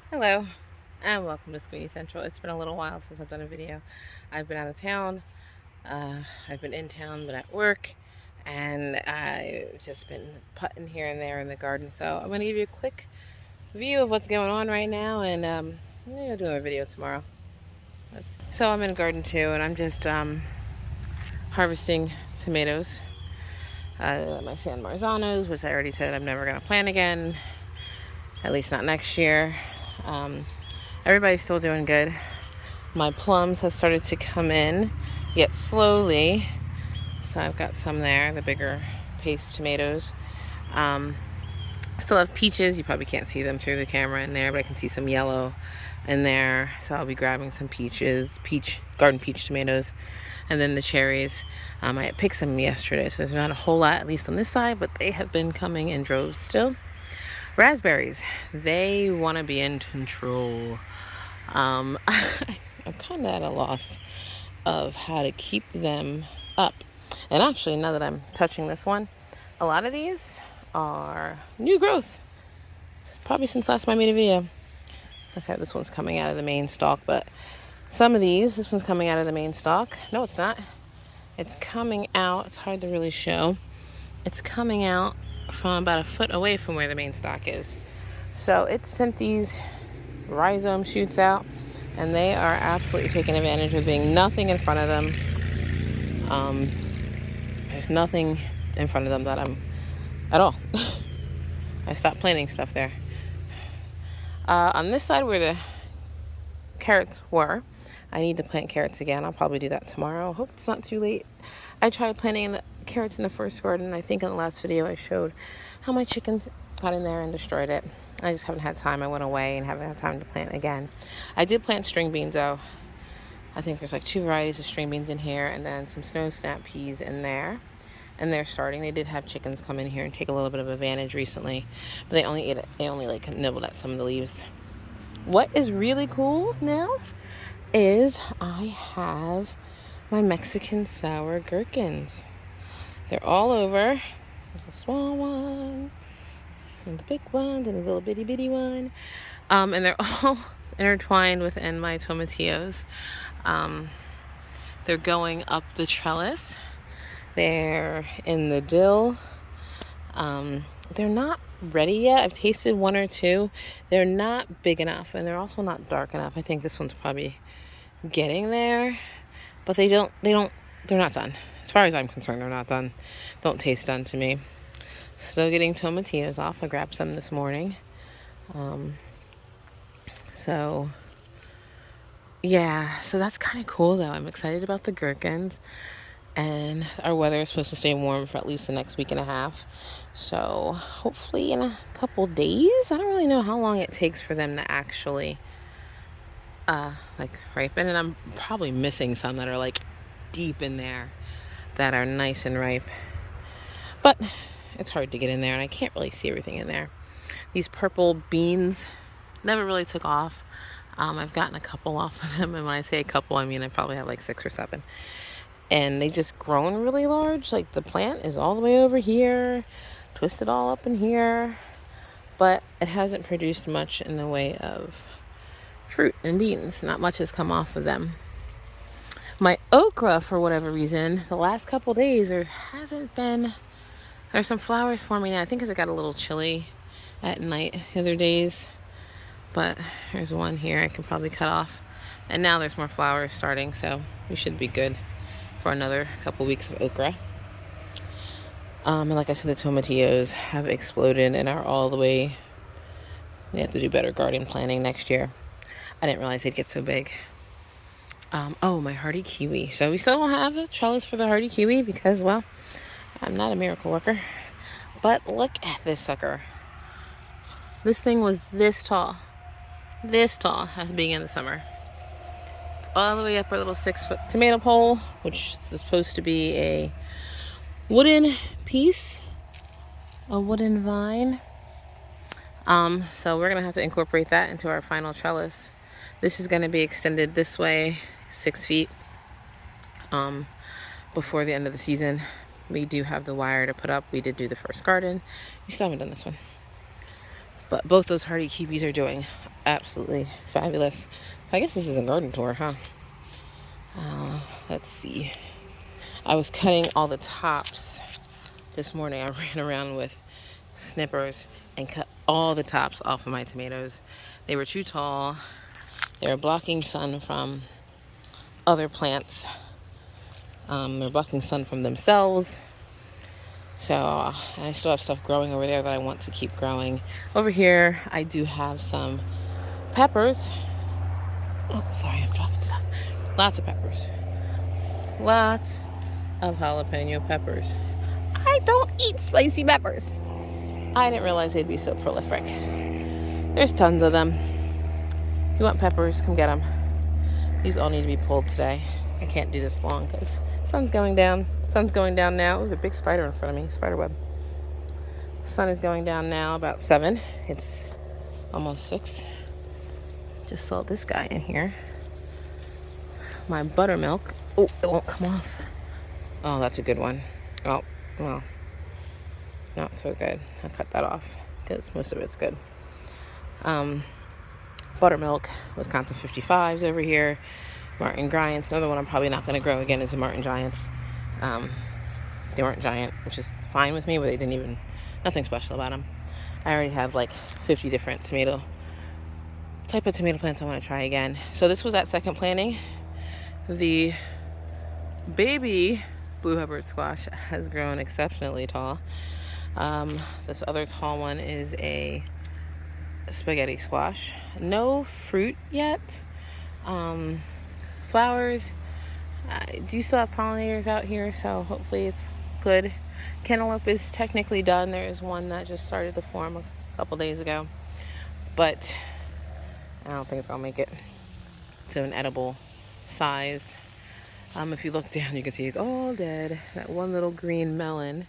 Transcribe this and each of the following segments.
Hello and welcome to SquiniCentral. It's been a little while since I've done a video. I've been out of town. I've been in town but at work, and I've just been putting here and there in the garden. So I'm going to give you a quick view of what's going on right now, and maybe I'll do a video tomorrow. So I'm in garden too, and I'm just harvesting tomatoes. My San Marzanos, which I already said I'm never going to plant again, at least not next year. Everybody's still doing good. My plums have started to come in, yet slowly. So I've got some there, the bigger paste tomatoes. Still have peaches. You probably can't see them through the camera in there, but I can see some yellow in there. So I'll be grabbing some garden peach tomatoes. And then the cherries. I picked some yesterday, so there's not a whole lot, at least on this side, but they have been coming in droves still. Raspberries, they want to be in control. I'm kind of at a loss of how to keep them up. And actually, now that I'm touching this one, a lot of these are new growth. Probably since last time I made a video. Okay, this one's coming out of the main stalk, but some of this one's coming out of the main stalk. No, it's not. It's coming out, it's hard to really show. It's coming out from about a foot away from where the main stalk is. So it sent these rhizome shoots out, and they are absolutely taking advantage of being nothing in front of them. There's nothing in front of them that I'm at all. I stopped planting stuff there. On this side where the carrots were, I need to plant carrots again. I'll probably do that tomorrow. Hope it's not too late. I tried planting the carrots in the first garden. I think in the last video I showed how my chickens got in there and destroyed it. I just haven't had time. I went away and haven't had time to plant again. I did plant string beans though. I think there's like 2 varieties of string beans in here, and then some snow snap peas in there. And they're starting. They did have chickens come in here and take a little bit of advantage recently, but they only ate it. They only like nibbled at some of the leaves. What is really cool now is I have my Mexican sour gherkins. They're all over. There's a small one, and the big one, and a little bitty bitty one. And they're all intertwined within my tomatillos. They're going up the trellis. They're in the dill. They're not ready yet. I've tasted 1 or 2. They're not big enough, and they're also not dark enough. I think this one's probably getting there, but they're not done. As far as I'm concerned, they're not done. Don't taste done to me. Still getting tomatillos off. I grabbed some this morning. So yeah, so that's kind of cool though. I'm excited about the gherkins, and our weather is supposed to stay warm for at least the next week and a half. So hopefully in a couple days. I don't really know how long it takes for them to actually ripen, and I'm probably missing some that are like deep in there that are nice and ripe, but it's hard to get in there, and I can't really see everything in there. These purple beans never really took off. I've gotten a couple off of them, and when I say a couple, I mean I probably have like 6 or 7, and they just grown really large. Like the plant is all the way over here, twisted all up in here, but it hasn't produced much in the way of fruit and beans. Not much has come off of them. My okra, for whatever reason, the last couple days there's some flowers forming now. I think because it got a little chilly at night the other days, but there's one here I can probably cut off, and now there's more flowers starting, so we should be good for another couple weeks of okra. And like I said, the tomatillos have exploded and are all the way. We have to do better garden planning next year. I didn't realize they'd get so big. My hardy kiwi. So we still don't have a trellis for the hardy kiwi because, well, I'm not a miracle worker. But look at this sucker. This thing was this tall at the beginning of the summer. It's all the way up our little 6-foot tomato pole, which is supposed to be a wooden piece, a wooden vine. So we're gonna have to incorporate that into our final trellis. This is gonna be extended this way 6 feet before the end of the season. We do have the wire to put up. We did do the first garden. We still haven't done this one. But both those hardy keepies are doing absolutely fabulous. I guess this is a garden tour, huh? Let's see. I was cutting all the tops this morning. I ran around with snippers and cut all the tops off of my tomatoes. They were too tall. They were blocking sun from other plants. They're blocking sun from themselves. So I still have stuff growing over there that I want to keep growing. Over here, I do have some peppers. Oh, sorry, I'm dropping stuff. Lots of peppers. Lots of jalapeno peppers. I don't eat spicy peppers. I didn't realize they'd be so prolific. There's tons of them. If you want peppers, come get them. These all need to be pulled today. I can't do this long because sun's going down. Sun's going down now. There's a big spider in front of me, spider web. Sun is going down now, about 7. It's almost 6. Just saw this guy in here. My buttermilk. Oh, it won't come off. Oh, that's a good one. Oh, well, not so good. I'll cut that off because most of it's good. Buttermilk, Wisconsin 55s over here. Martin Giants. Another one I'm probably not going to grow again is the Martin Giants. They weren't giant, which is fine with me, but they didn't even, nothing special about them. I already have like 50 different type of tomato plants I want to try again. So this was that second planting. The baby blue Hubbard squash has grown exceptionally tall. This other tall one is a spaghetti squash. No fruit yet. Flowers. I do still have pollinators out here, so hopefully it's good. Cantaloupe is technically done. There is one that just started to form a couple days ago, but I don't think I'll make it to an edible size. If you look down, you can see it's all dead. That one little green melon,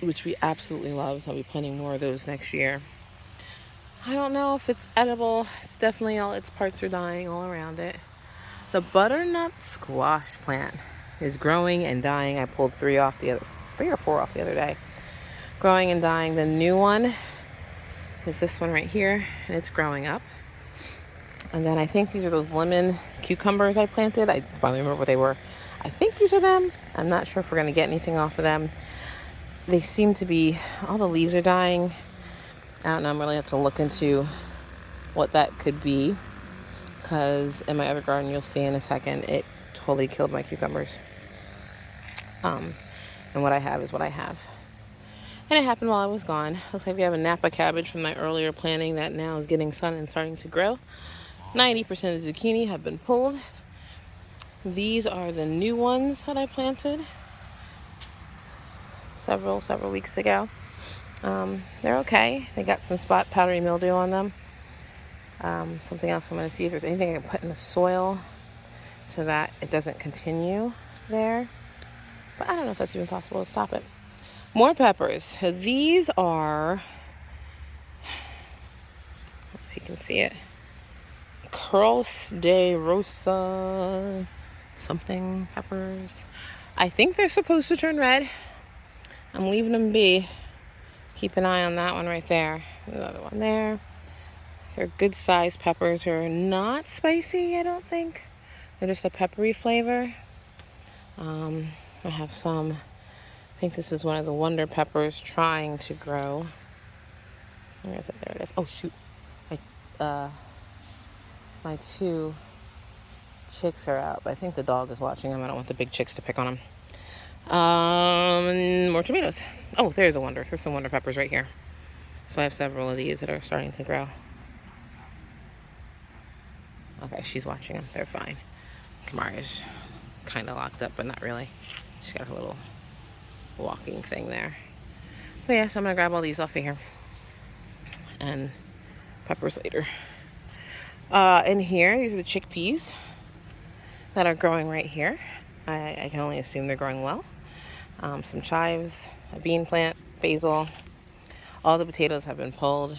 which we absolutely love. So I'll be planting more of those next year. I don't know if it's edible. It's definitely all its parts are dying all around it. The butternut squash plant is growing and dying. I pulled 3 or 4 off the other day. Growing and dying. The new one is this one right here, and it's growing up. And then I think these are those lemon cucumbers I planted. I finally remember what they were. I think these are them. I'm not sure if we're going to get anything off of them. They seem to be, all the leaves are dying. I don't know, I'm really have to look into what that could be. Because in my other garden, you'll see in a second, it totally killed my cucumbers. And what I have is what I have. And it happened while I was gone. Looks like we have a Napa cabbage from my earlier planting that now is getting sun and starting to grow. 90% of the zucchini have been pulled. These are the new ones that I planted several weeks ago. They're okay. They got some spot powdery mildew on them. Something else I'm going to see if there's anything I can put in the soil so that it doesn't continue there. But I don't know if that's even possible to stop it. More peppers. So these are, if you can see it, Curls de Rosa something peppers. I think they're supposed to turn red. I'm leaving them be. Keep an eye on that one right there. Another one there. They're good sized peppers. They're not spicy, I don't think. They're just a peppery flavor. I have some, I think this is one of the wonder peppers trying to grow. Where is it? There it is. Oh shoot. My 2 chicks are out, but I think the dog is watching them. I don't want the big chicks to pick on them. More tomatoes. Oh, there's the wonders. There's some wonder peppers right here. So I have several of these that are starting to grow. Okay, she's watching them. They're fine. Kamara's kind of locked up, but not really. She's got her little walking thing there. But yeah, so I'm going to grab all these off of here. And peppers later. In here, these are the chickpeas that are growing right here. I can only assume they're growing well. Some chives, a bean plant, basil. All the potatoes have been pulled.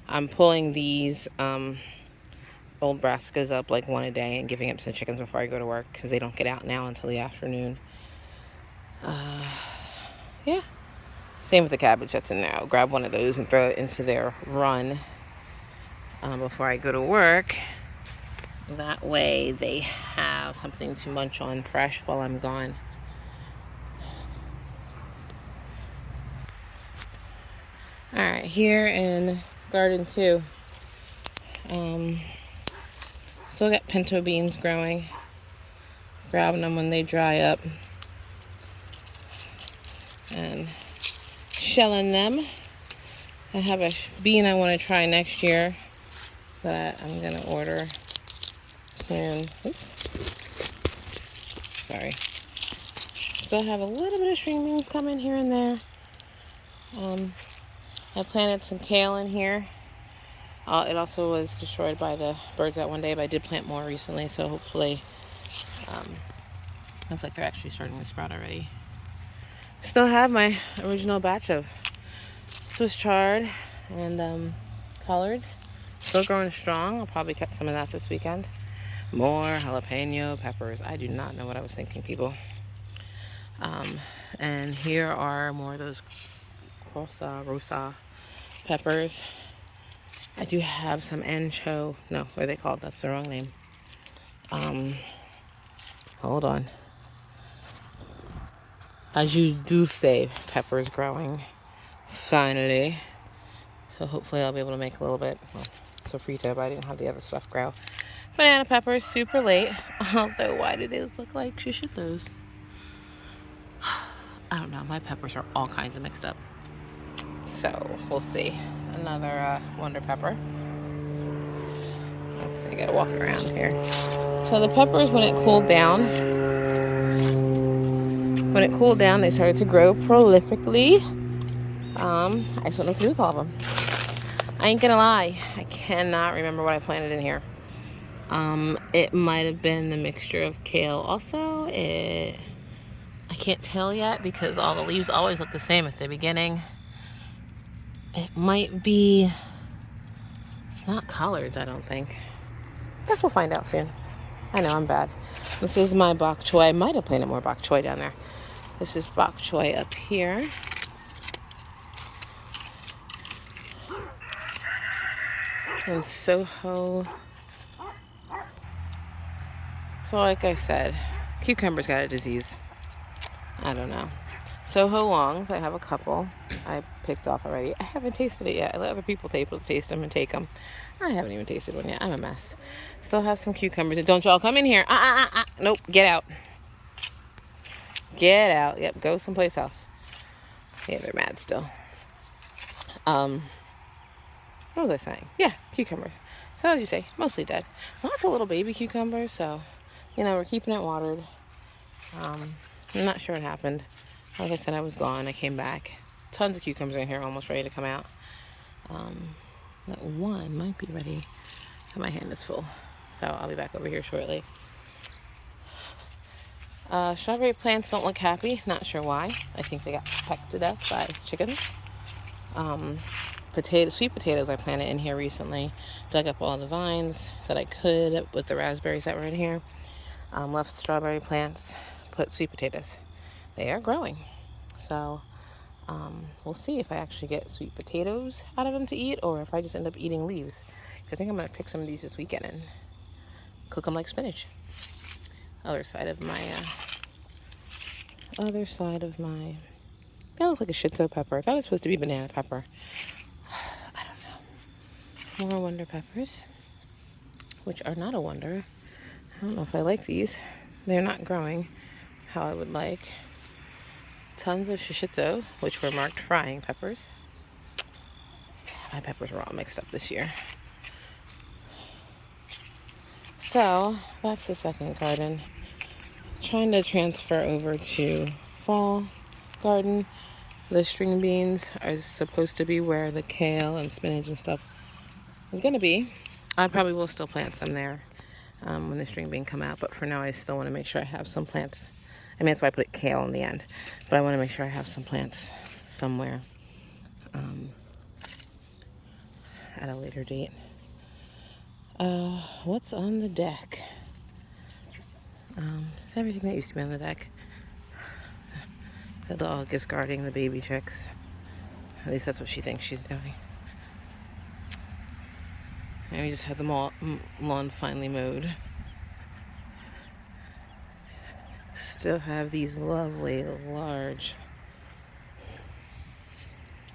I'm pulling these old brassicas up like one a day and giving it to the chickens before I go to work because they don't get out now until the afternoon. Yeah. Same with the cabbage that's in there. I'll grab one of those and throw it into their run before I go to work. That way they have something to munch on fresh while I'm gone. Alright, here in garden 2, still got pinto beans growing. Grabbing them when they dry up and shelling them. I have a bean I want to try next year that I'm going to order soon. Oops. Sorry. Still have a little bit of string beans coming here and there. I planted some kale in here. It also was destroyed by the birds that one day, but I did plant more recently, so hopefully looks like they're actually starting to sprout already. Still have my original batch of Swiss chard and collards. Still growing strong. I'll probably cut some of that this weekend. More jalapeno peppers. I do not know what I was thinking, people. And here are more of those rosa peppers. I do have some ancho. No, what are they called? That's the wrong name. Hold on. As you do say, peppers growing. Finally. So hopefully I'll be able to make a little bit. Well, sofrito, but I didn't have the other stuff grow. Banana peppers, super late. Although, why do those look like shishittos? I don't know. My peppers are all kinds of mixed up. So, we'll see. Another wonder pepper. Let's see, I gotta walk around here. So the peppers, when it cooled down, they started to grow prolifically. I just don't know what to do with all of them. I ain't gonna lie, I cannot remember what I planted in here. It might have been the mixture of kale. Also, I can't tell yet because all the leaves always look the same at the beginning. It might be, it's not collards, I don't think. Guess we'll find out soon. I know, I'm bad. This is my bok choy. I might have planted more bok choy down there. This is bok choy up here. And Soho. So like I said, cucumbers got a disease. I don't know. Soho longs, I have a couple I picked off already. I haven't tasted it yet. I let other people taste them and take them. I haven't even tasted one yet. I'm a mess. Still have some cucumbers. And don't y'all come in here. Nope, get out. Get out. Yep, go someplace else. Yeah, they're mad still. What was I saying? Yeah, cucumbers. So what did you say? Mostly dead. Lots of little baby cucumbers, so, we're keeping it watered. I'm not sure what happened. Like I said, I was gone. I came back. Tons of cucumbers in here, almost ready to come out. That one might be ready. My hand is full, so I'll be back over here shortly. Strawberry plants don't look happy. Not sure why. I think they got pecked to death by chickens. Sweet potatoes I planted in here recently. Dug up all the vines that I could with the raspberries that were in here. Left strawberry plants, put sweet potatoes. They are growing. So we'll see if I actually get sweet potatoes out of them to eat or if I just end up eating leaves. I think I'm going to pick some of these this weekend and cook them like spinach. Other side of my that looks like a shito pepper. I thought it was supposed to be banana pepper. I don't know. More wonder peppers, which are not a wonder. I don't know if I like these. They're not growing how I would like. Tons of shishito, which were marked frying peppers. My peppers were all mixed up this year. So, that's the second garden. Trying to transfer over to fall garden. The string beans are supposed to be where the kale and spinach and stuff is going to be. I probably will still plant some there when the string bean come out, but for now I still want to make sure I have some plants. I mean, that's why I put kale in the end, but I want to make sure I have some plants somewhere at a later date. What's on the deck? It's everything that used to be on the deck. The dog is guarding the baby chicks. At least that's what she thinks she's doing. And we just had the lawn finally mowed. Still have these lovely large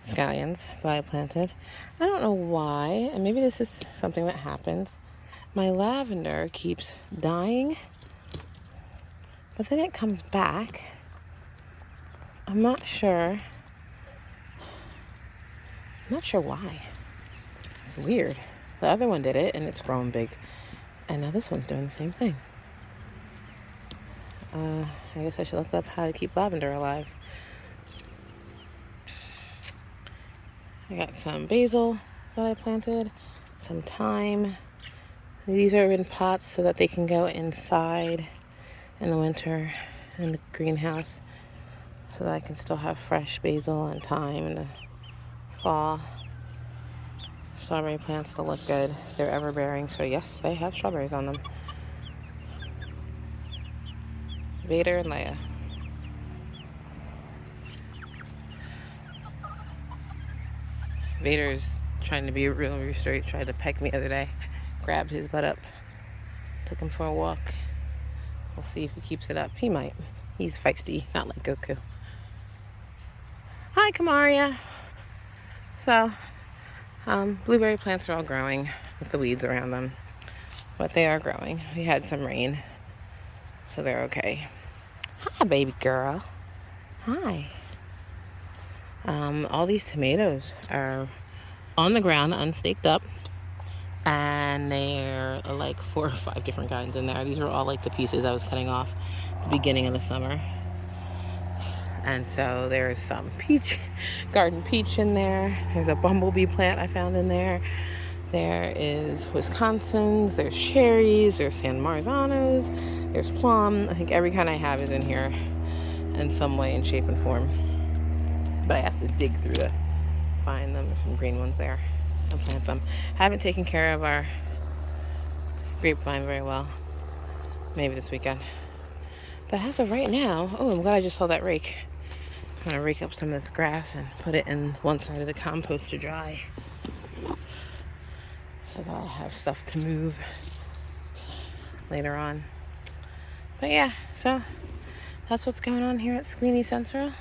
scallions that I planted. I don't know why, and maybe this is something that happens. My lavender keeps dying, but then it comes back. I'm not sure why. It's weird. The other one did it and it's grown big, and now this one's doing the same thing. I guess I should look up how to keep lavender alive. I got some basil that I planted, some thyme. These are in pots so that they can go inside in the winter in the greenhouse, so that I can still have fresh basil and thyme in the fall. Strawberry plants still look good. They're ever bearing, so yes, they have strawberries on them. Vader and Leia. Vader's trying to be a real rooster. He tried to peck me the other day. Grabbed his butt up. Took him for a walk. We'll see if he keeps it up. He might. He's feisty, not like Goku. Hi, Kamaria. So, blueberry plants are all growing with the weeds around them. But they are growing. We had some rain, so they're okay. Hi, baby girl. Hi. All these tomatoes are on the ground, unstaked up, and there are like 4 or 5 different kinds in there. These are all like the pieces I was cutting off at the beginning of the summer. And so there's some garden peach in there. There's a bumblebee plant I found in there. There is Wisconsin's, there's cherries, there's San Marzanos, there's plum. I think every kind I have is in here in some way, in shape and form. But I have to dig through to find them. There's some green ones there. I'll plant them. I haven't taken care of our grapevine very well. Maybe this weekend. But as of right now, oh, I'm glad I just saw that rake. I'm going to rake up some of this grass and put it in one side of the compost to dry, so that I'll have stuff to move later on. But yeah, so that's what's going on here at SquiniCentral.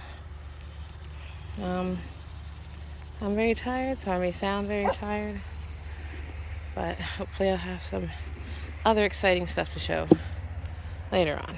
I'm very tired, so I may sound very tired, but hopefully I'll have some other exciting stuff to show later on.